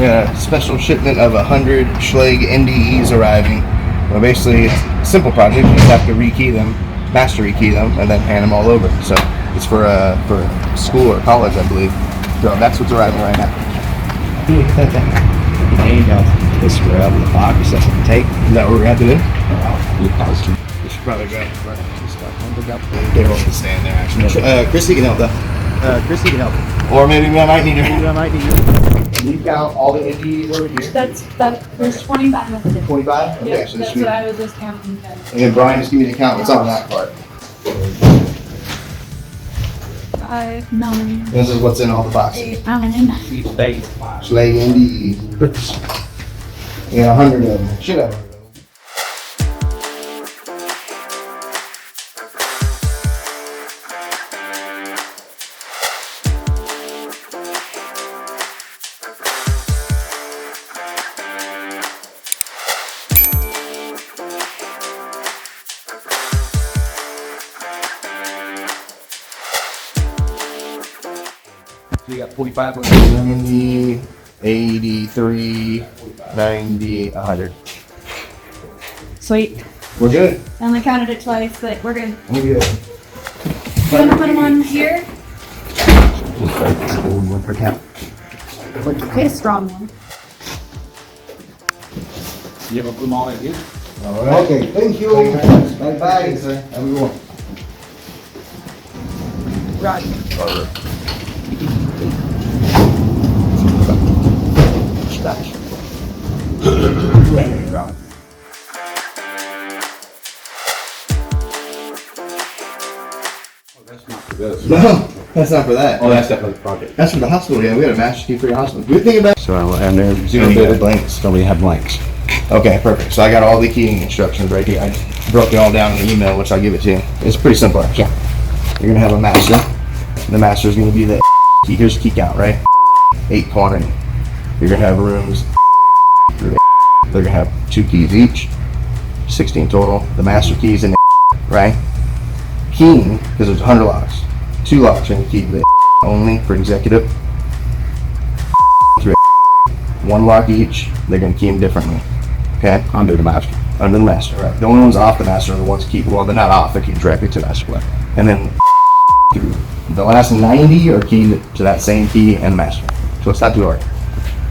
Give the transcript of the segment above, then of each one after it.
We got a special shipment of 100 Schlage NDEs arriving. Well, basically, it's a simple project. You just have to rekey them, master rekey them, and then hand them all over. So it's for school or college, I believe. So that's what's arriving right now. This grab the box that's the tape. Is that what we're going to do? You should probably grab it. They're all staying there, actually. Christy can help though. Christy can help. Or maybe I might need her. Maybe I might need you. You count all the NDEs over here? There's 25. 25? Yeah, Okay, so that's what I was just counting. And then Brian, just give me the count. What's on that part? 5, 9, This is what's in all the boxes. 8, 9. Schlage NDE. Yeah, 100 of them. Should have 100 of them. So you got 45 left. 70, 83, 90, 100. Sweet. We're good. I only counted it twice, but we're good. We're good. You want to put them on here? One per count. Okay, a strong one. You have a them all in here? All right. Okay, thank you. Bye bye, sir. Have a good one. Roger. That's not for this. No, that's not for that. Oh, that's definitely the project. That's for the hospital. Yeah, we got a master key for your hospital. Good thing about. So, and there's Zero data blanks. So we have blanks. Okay, perfect. So I got all the keying instructions right here. I broke it all down in the email, which I'll give it to you. It's pretty simple, actually. You're gonna have a master. The master is gonna be the key. Here's the key count, right? 8 quantity. You're gonna have rooms. They're gonna have 2 keys each. 16 total. The master keys in the right? Keying, because there's 100 locks. 2 locks are gonna key the only for executive. 1 lock each. They're gonna key them differently. Okay? Under the master. Under the master, right? The only ones off the master are the ones keyed. Well, they're not off. They're keyed directly to the master plug. And then through the last 90 are keyed to that same key and master. So it's not too hard.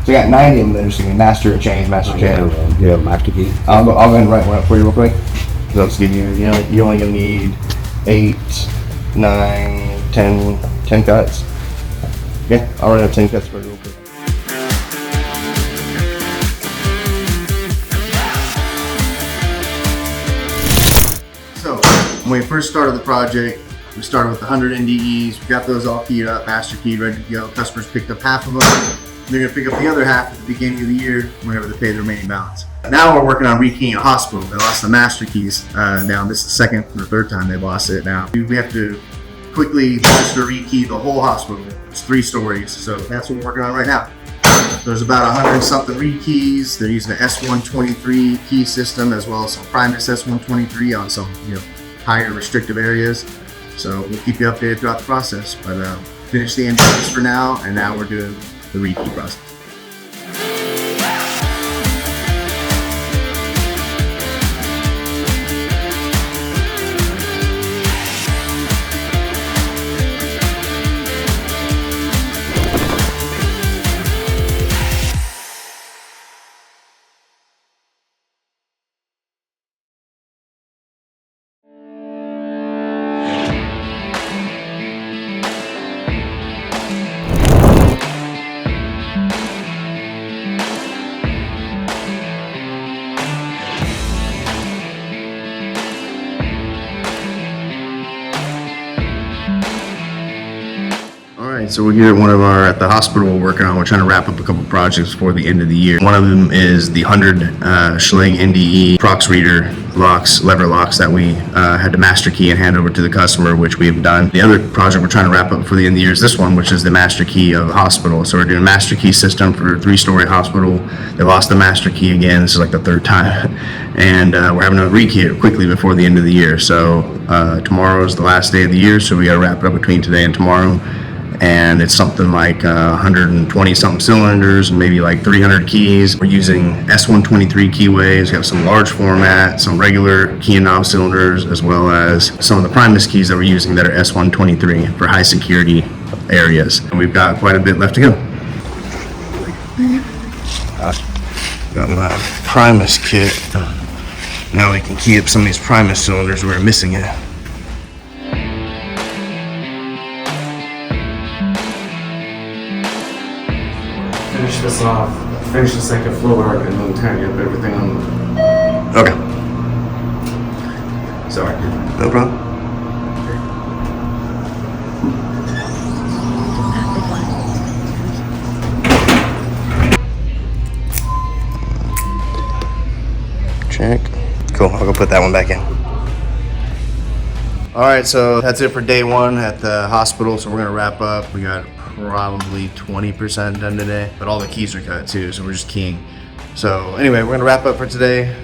So you got 90 of them. They're just gonna be master change, master change. You have a master key. I'll go ahead and write one up for you real quick. So let's give you, you're only gonna need 8, 9, 10 cuts. Okay, I'll write up 10 cuts for you real quick. So, when we first started the project, we started with 100 NDEs. We got those all keyed up, master keyed, ready to go. Customers picked up half of them. They're gonna pick up the other half at the beginning of the year whenever they pay the remaining balance. Now we're working on rekeying a hospital. They lost the master keys down. This is the second or third time they've lost it now. We have to quickly master rekey the whole hospital. It's 3 stories, so that's what we're working on right now. There's about 100 and something rekeys. They're using the S123 key system as well as some Primus S123 on some higher restrictive areas. So we'll keep you updated throughout the process. But finish the NDEs for now, and now we're doing the rekey process. So we're here at the hospital we're working on. We're trying to wrap up a couple projects before the end of the year. One of them is the 100 Schlage NDE prox reader locks, lever locks that we had to master key and hand over to the customer, which we have done. The other project we're trying to wrap up before the end of the year is this one, which is the master key of the hospital. So we're doing a master key system for a 3-story hospital. They lost the master key again. This is like the 3rd time. And we're having to rekey it quickly before the end of the year. So tomorrow is the last day of the year, so we got to wrap it up between today and tomorrow. and it's something like 120 something cylinders and maybe like 300 keys. We're using S123 keyways. We have some large format, some regular key and knob cylinders, as well as some of the Primus keys that we're using that are S123 for high security areas. And we've got quite a bit left to go. Got my Primus kit. Now we can key up some of these Primus cylinders. We're missing it. Finish this off, finish the second floor, and then tidy up everything on the... Okay. Sorry. No problem. Check. Cool, I'll go put that one back in. All right, so that's it for day one at the hospital. So we're gonna wrap up. We got probably 20% done today, but all the keys are cut too, so we're just keying. So anyway, we're gonna wrap up for today,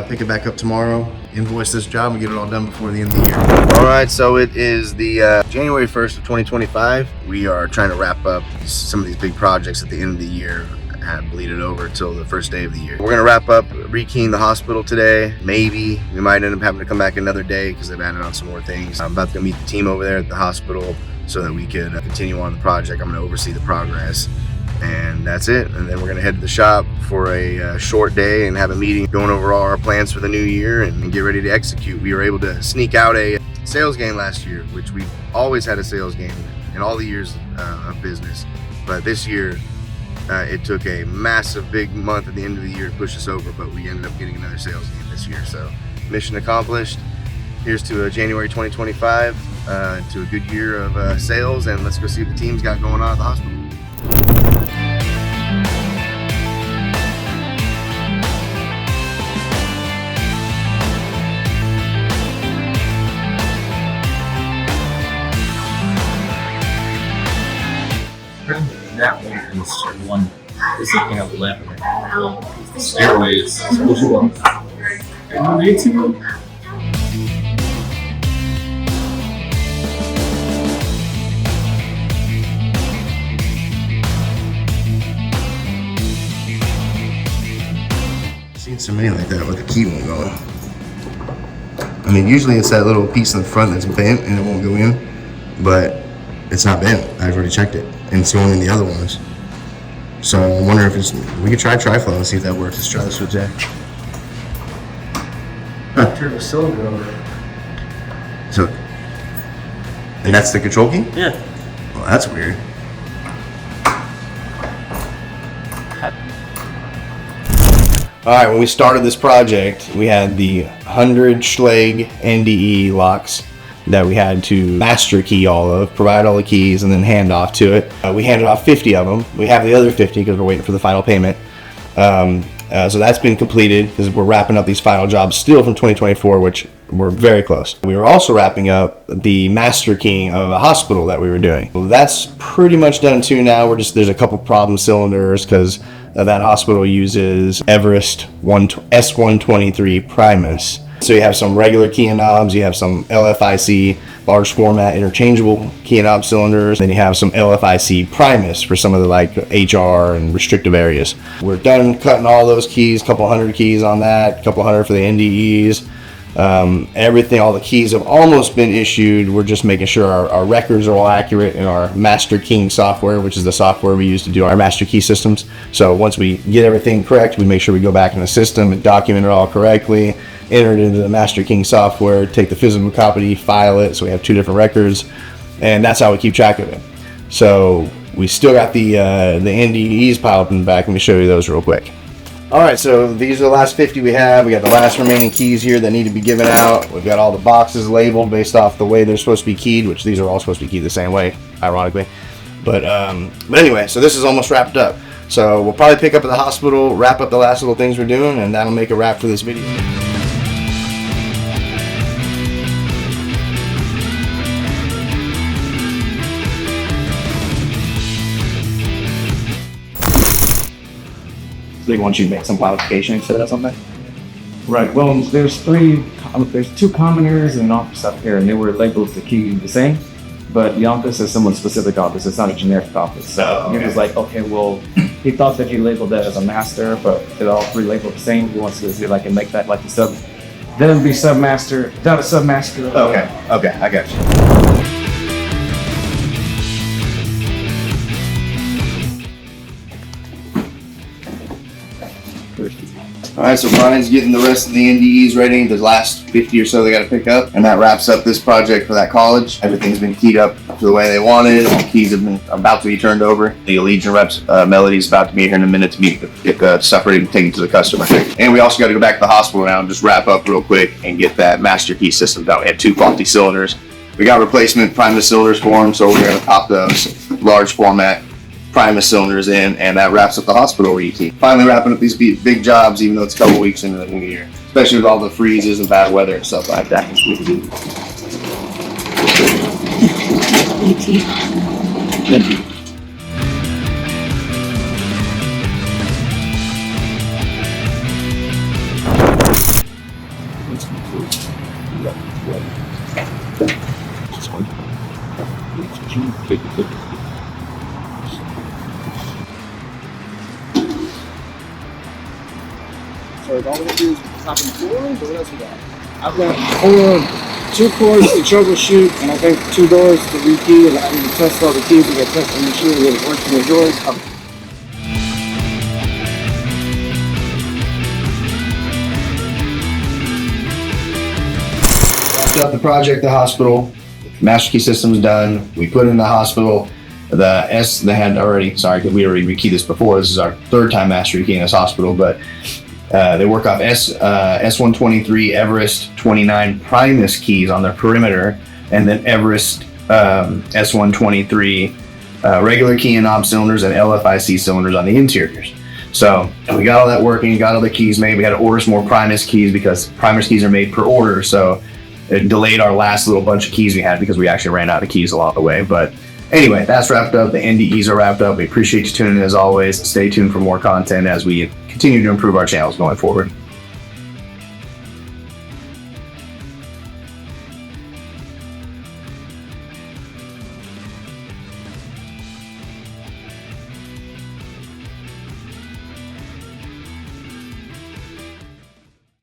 pick it back up tomorrow, invoice this job, and get it all done before the end of the year. All right, so it is the January 1st of 2025. We are trying to wrap up some of these big projects at the end of the year and bleed it over until the first day of the year. We're gonna wrap up rekeying the hospital today. Maybe we might end up having to come back another day because they've added on some more things. I'm about to go meet the team over there at the hospital so that we can continue on the project. I'm gonna oversee the progress, and that's it. And then we're gonna head to the shop for a short day and have a meeting going over all our plans for the new year and get ready to execute. We were able to sneak out a sales game last year, which we've always had a sales game in all the years of business, but this year it took a massive big month at the end of the year to push us over, but we ended up getting another sales game this year. So mission accomplished. Here's to January 2025, to a good year of sales, and let's go see what the team's got going on at the hospital. That one is one. This is kind of left. Stairways. Supposed to go. Seen so many like that with the key won't go in. I mean, usually it's that little piece in the front that's bent and it won't go in, but it's not bent. I've already checked it, and it's going in the other ones. So I wonder if it's, we could try TriFlow and see if that works. Let's try this with Jack. Turn the cylinder over. So, and that's the control key? Yeah. Well, that's weird. All right, when we started this project, we had the 100 Schlage NDE locks that we had to master key all of, provide all the keys, and then hand off to it. We handed off 50 of them. We have the other 50 because we're waiting for the final payment. So that's been completed because we're wrapping up these final jobs still from 2024, which we're very close. We were also wrapping up the master keying of a hospital that we were doing. Well, that's pretty much done too now. There's a couple problem cylinders because that hospital uses Everest S123 Primus. So you have some regular key and knobs, you have some LFIC, large format interchangeable key and knob cylinders, then you have some LFIC Primus for some of the like HR and restrictive areas. We're done cutting all those keys, couple hundred keys on that, couple hundred for the NDEs. Everything, all the keys have almost been issued. We're just making sure our records are all accurate in our master keying software, which is the software we use to do our master key systems. So once we get everything correct, we make sure we go back in the system and document it all correctly, enter it into the master keying software, take the physical copy, file it, so we have two different records, and that's how we keep track of it. So we still got the NDEs piled up in the back. Let me show you those real quick. All right, so these are the last 50 we have. We got the last remaining keys here that need to be given out. We've got all the boxes labeled based off the way they're supposed to be keyed, which these are all supposed to be keyed the same way, ironically. But anyway, so this is almost wrapped up. So we'll probably pick up at the hospital, wrap up the last little things we're doing, and that'll make a wrap for this video. They want you to make some modification instead of something. Right. Well, there's two commoners and an office up here, and they were labeled to key the same. but Yonkers is someone's specific office. It's not a generic office. So he was like, okay, well, he thought that you labeled that as a master, but they're all three labeled the same. He wants to see like and make that like the sub. Then it'd be submaster, not a submaster. Okay, I got you. All right, so Brian's getting the rest of the NDEs ready. The last 50 or so they got to pick up, and that wraps up this project for that college. Everything's been keyed up to the way they wanted. All the keys have been about to be turned over. The Allegion reps, Melody's about to be here in a minute to get stuff ready to take it to the customer. And we also got to go back to the hospital now and just wrap up real quick and get that master key system done. We had 2 faulty cylinders. We got replacement Primus cylinders for them, so we're going to pop those large format Primus cylinders in, and that wraps up the hospital rekey. Finally wrapping up these big jobs, even though it's a couple weeks into the new year, especially with all the freezes and bad weather and stuff like that. So all we do is top and floors, or what else we got? I've got 2 cords to troubleshoot, and I think 2 doors to rekey, and I need to test all the keys. We got to test the machine that it works in the doors. Wrapped up the project, the hospital. Master key system's done. We put in the hospital. The S they had already, sorry, we already rekeyed this before. This is our 3rd time master rekeying this hospital, but they work off S123 Everest 29 Primus keys on their perimeter, and then Everest S123 regular key and knob cylinders and LFIC cylinders on the interiors. So we got all that working, got all the keys made. We had to order some more Primus keys because Primus keys are made per order. So it delayed our last little bunch of keys we had because we actually ran out of keys along the way. But anyway, that's wrapped up. The NDEs are wrapped up. We appreciate you tuning in as always. Stay tuned for more content as we continue to improve our channels going forward.